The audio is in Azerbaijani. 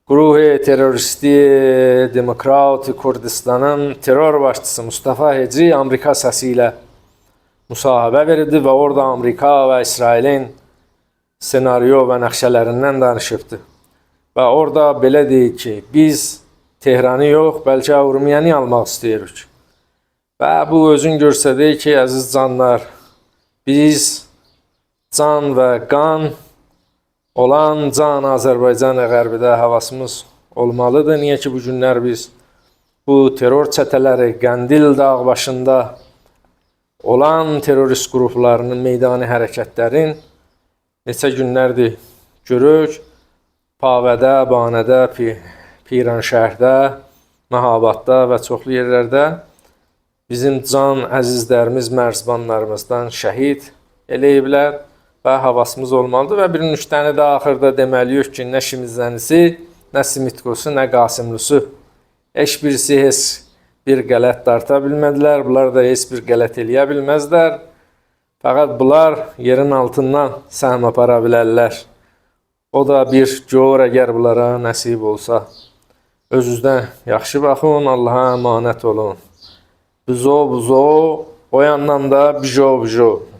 Guruhi teröristi Demokrat Kurdistanın terör başçısı Mustafa Heci Amerika səsiylə müsahibə verildi və orada Amerika və İsrailin senaryo və nəqşələrindən danışıbdı. Və orada belə deyir ki, biz Tehranı yox, bəlkə Urmiyanı almaq istəyirik. Və bu özün göstərir ki, əziz canlar, biz can və qan olan can Azərbaycan Qərbidə havasımız olmalıdır. Niyə ki, bu günlər biz bu terror çətələri Qəndil dağ başında olan terörist qruplarının meydani hərəkətlərin neçə günlərdir görürük. Pavədə, Banədə, Piranşəhərdə, Məhabadda və çoxlu yerlərdə bizim can əzizlərimiz mərzbanlarımızdan şəhid eləyiblər və havasımız olmalıdır. Və bir nüktəni də axırda deməliyik ki, nə Şimizlənisi, nə Simitkosu, nə Qasimlusu heç birisi heç bir qələt darta bilmədilər. Bunlar da heç bir qələt eləyə bilməzlər. Fəqət bunlar yerin altından səhm apara bilərlər. O da bir gör, əgər bunlara nəsib olsa. Özünüzdən yaxşı baxın, Allaha əmanət olun. Buzo, o yandan da bijo.